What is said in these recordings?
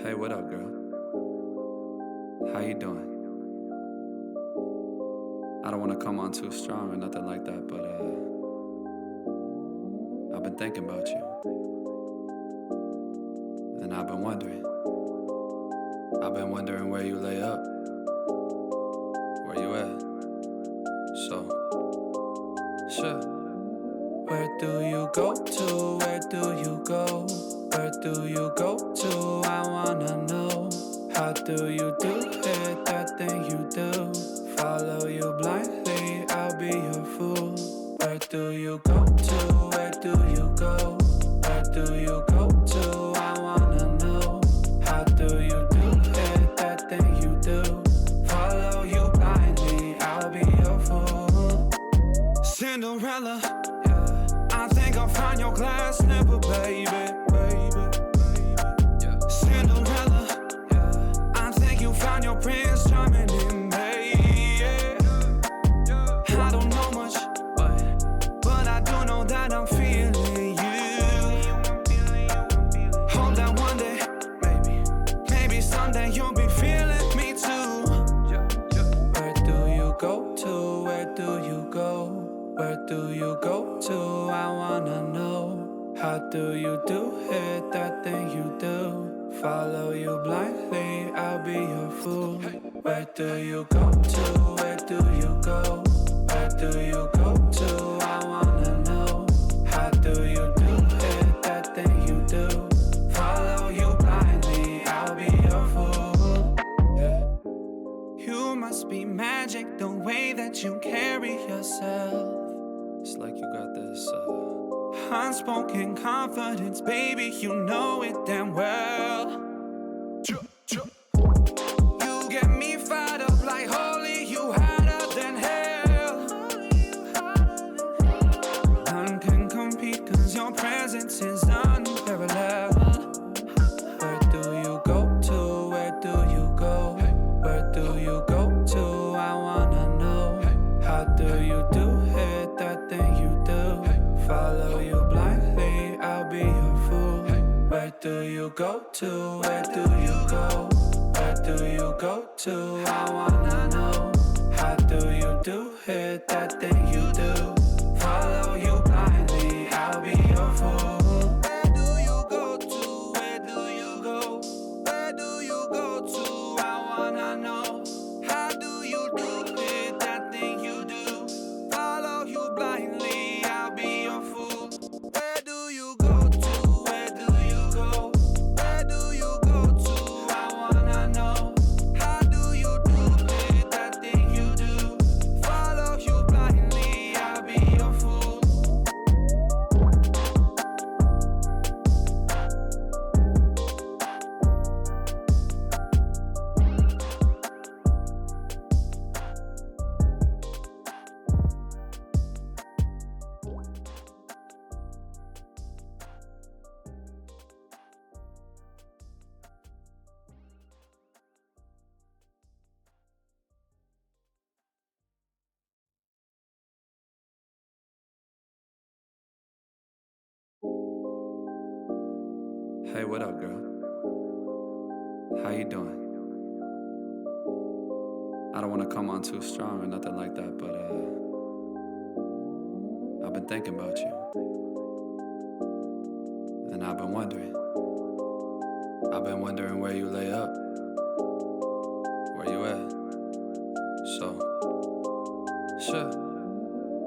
Hey, what up, girl? How you doing? I don't want to come on too strong or nothing like that, but I've been thinking about you. And I've been wondering where you lay up. Where you at? So, sure. Where do you go to? Where do you go? Where do you go to? I wanna know. How do you do it? That thing you do. Follow you blindly, I'll be your fool. Where do you go to? Where do you go? Where do you go to? I wanna know. How do you do it? That thing you do. Follow you blindly, I'll be your fool. Cinderella, I think I'll find your glass slipper, baby. Cinderella, I think you found your prince charming in me. I don't know much, but I do know that I'm feeling you. Hope that one day, maybe someday you'll be feeling me too. Where do you go to? Where do you go? Where do you go to? I wanna know. How do you do it? That thing you do. Follow you blindly, I'll be your fool. Where do you go to? Where do you go? Where do you go to? I wanna know. How do you do it? That thing you do. Follow you blindly, I'll be your fool. You must be magic, the way that you carry yourself. It's like you got this unspoken confidence, baby, you know it damn well. You get me fired up like holy, you hotter than hell. None can compete cause your presence is unparalleled. Where do you go to? Where do you go? Where do you go to? I wanna know. How do you do it? That thing you do. Follow you blindly, I'll be your fool. Where do you go to? Where do you go? Where do you go to? I wanna know. How do you do it? That thing you do. Follow you blindly, I'll be your fool. Where do you go to? Where do you go? Where do you go to? I wanna know. How do you do it? That thing you do. Follow you blindly, I'll be your fool. Where do you go to? Where do you go? Where do you go to? I wanna know. How do you do it? That thing you do. Follow you blindly, I'll be your fool. Hey, what up, girl? How you doing? I don't want to come on too strong or nothing like that, but I've been thinking about you. And I've been wondering where you lay up. Where you at? So, sure.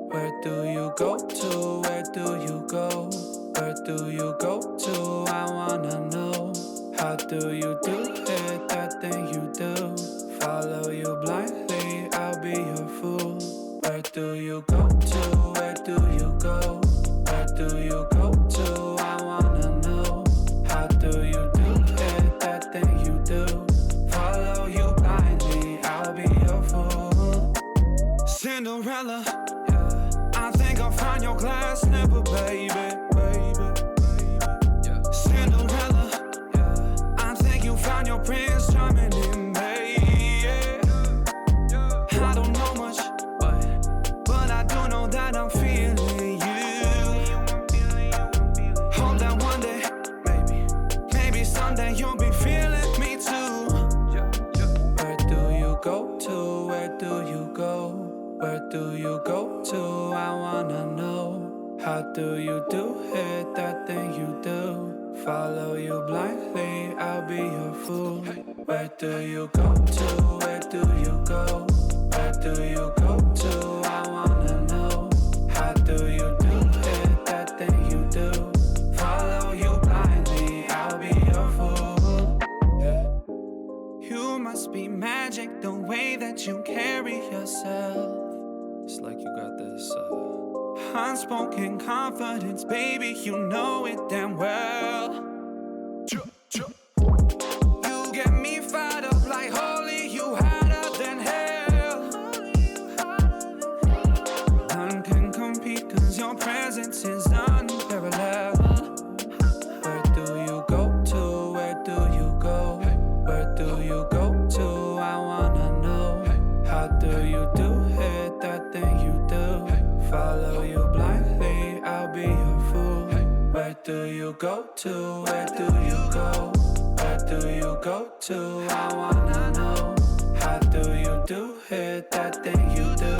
Where do you go to? Where do you go? Where do you go to? I wanna know. How do you do it? That thing you do. Follow you blindly, I'll be your fool. Where do you go to? Where do you go? Where do you go to? I wanna know. How do you do it? That thing you do. Follow you blindly, I'll be your fool. Cinderella, I think I'll find your glass slipper, baby. Cinderella, I think you found your prince charming in me. I don't know much, but I do know that I'm feeling you. Hope that one day, maybe someday you'll be feeling do you go to? I wanna know. How do you do it, that thing you do? Follow you blindly, I'll be your fool. Where do you go to? Where do you go? Where do you go to? I wanna know. How do you do it, that thing you do? Follow you blindly, I'll be your fool. Yeah. You must be magic, the way that you carry yourself. It's like you got this unspoken confidence, baby, you know it damn well. You get me fired up like holy, you hotter than hell. None can compete, cause your presence is unparalleled. Where do you go to? Where do you go? Where do you go to? I wanna know. How do you do it, that thing you do? Follow you blindly, I'll be your fool. Where do you go to? Where do you go? Where do you go to? I wanna know. How do you do it, that thing you do?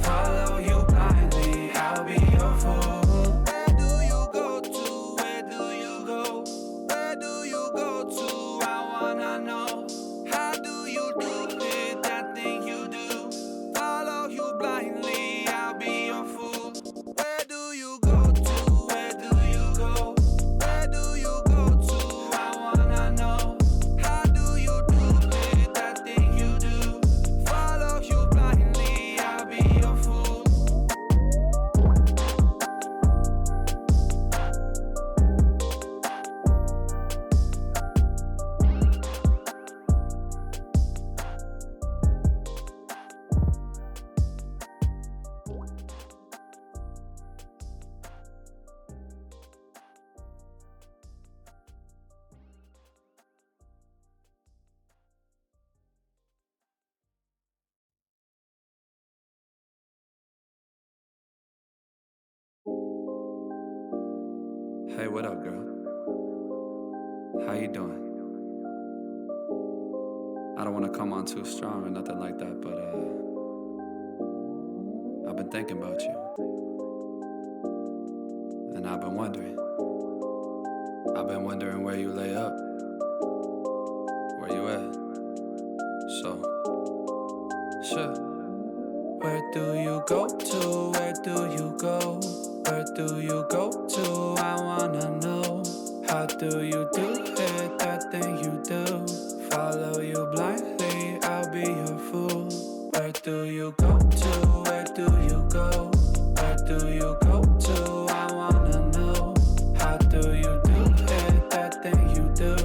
Follow you blindly, I'll be your fool. Where do you go to? Where do you go? Where do you go to? I wanna know. How do you do it, that thing you do? Follow you blindly, I'll be your fool. Where do you go to? Where do you go? Where do you go to? I wanna know. How do you do it, that thing you do? Follow you blindly, I'll be your fool. Hey, what up, girl? How you doing? I don't want to come on too strong or nothing like that, but I've been thinking about you. And I've been wondering. I've been wondering where you lay up. Where you at? So, sure. Where do you go to? Where do you go? Where do you go to? I wanna know. How do you do it, that thing you do? Follow you blindly, I'll be your fool. Where do you go to? Where do you go? Where do you go to? I wanna know. How do you do it, that thing you do?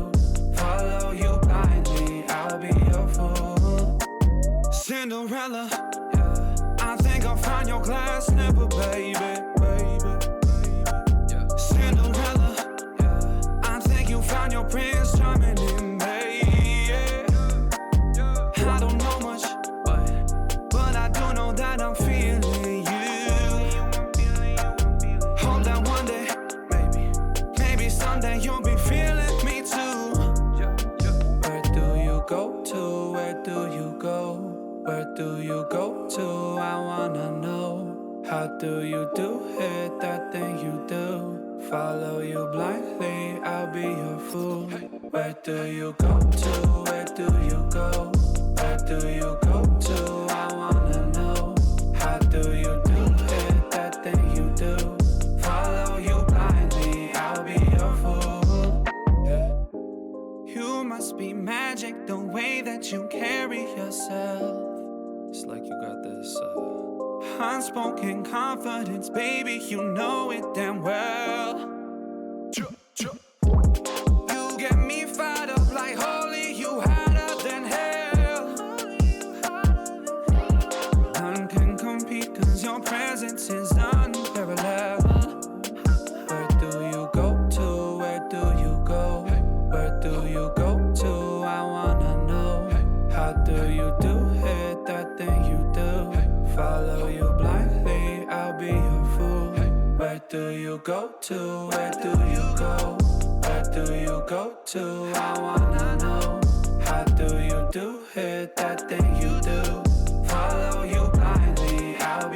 Follow you blindly, I'll be your fool. Cinderella, I think I'll find your glass slipper, baby. Cinderella, I think you found your prince charming in me. I don't know much, but I do know that I'm feeling you. Hope that one day, maybe someday you'll be feeling me too. Where do you go to? Where do you go? Where do you go to? I wanna know. How do you do it, that thing you do? Follow you blindly, I'll be your fool. Where do you go to? Where do you go? Where do you go to? I wanna know. How do you do it, that thing you do? Follow you blindly, I'll be your fool. Yeah. You must be magic, the way that you carry yourself. It's like you got this unspoken confidence, baby, you know it damn well. You get me fired up like holy, you hotter than hell. None can compete, cause your presence is unparalleled. Where do you go to? Where do you go? Where do you go to? I wanna know. How do you do it, that thing you do? Follow you blindly, I'll be your fool. Where do you go to? Where do you go? Where do you go to? I wanna know. How do you do it, that thing you do? Follow you blindly, I'll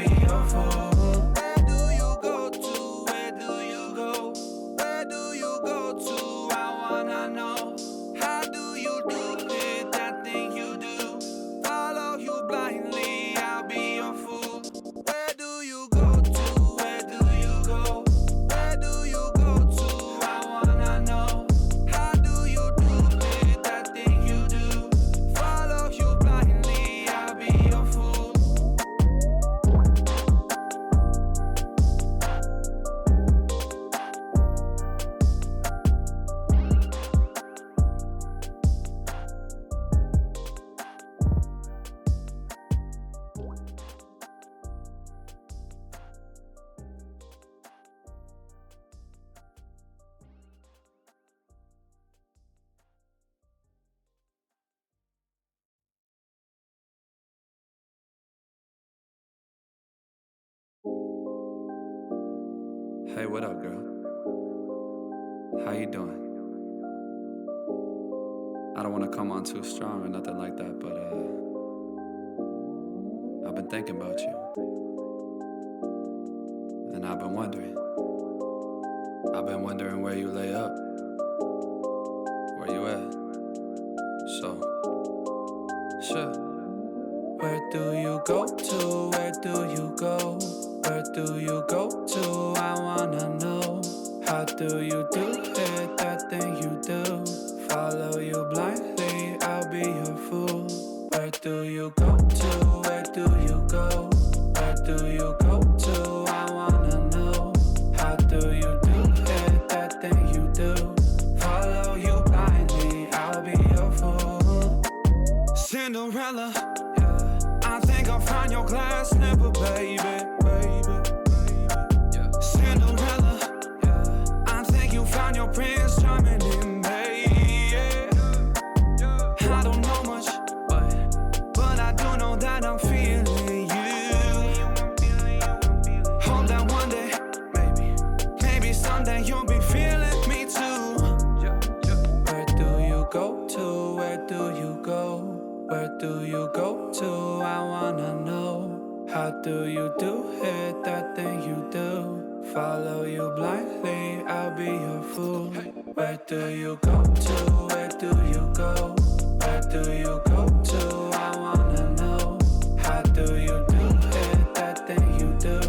Hey, what up, girl? How you doing? I don't wanna come on too strong or nothing like that, but I've been thinking about you. And I've been wondering where you lay up. Where you at? So, sure. Where do you go to? Where do you go? Where do you go to? I wanna know. How do you do it, that thing you do? Follow you blindly, I'll be your fool. Where do you go to? Where do you go? Where do you go to? I wanna know. How do you do it, that thing you do? Follow you blindly, I'll be your fool. Cinderella, I think I'll find your glass slipper, baby. Cinderella, I think you found your prince charming in me. I don't know much, but I do know that I'm feeling you. Hope that one day, maybe someday you'll be feeling me too. Where do you go to? Where do you go? Where do you go to? I wanna know. How do you do it, that thing you do? Follow you blindly, I'll be your fool. Where do you go to? Where do you go? Where do you go to? I wanna know. How do you do it, that thing you do?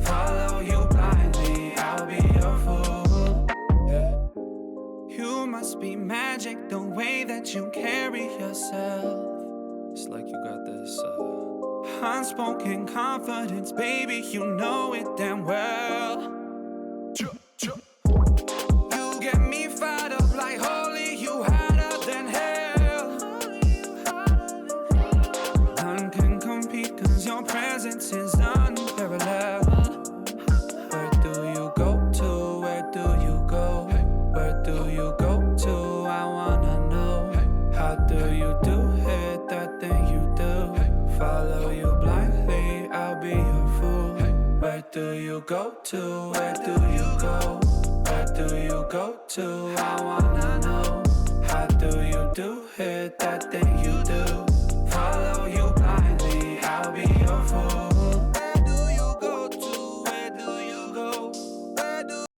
Follow you blindly, I'll be your fool. You must be magic, the way that you carry yourself. It's like you got this unspoken confidence, baby, you know it damn well. You get me fired up like holy, you hotter than hell. None can compete, cause your presence is unparalleled. Where do you go to? Where do you go? Where do you go to? I wanna know. How do you do it, that thing you do? Follow you blindly, I'll be your fool. Where do you go to? Where do you go? Where do you go to? I wanna know. How do you do it, that thing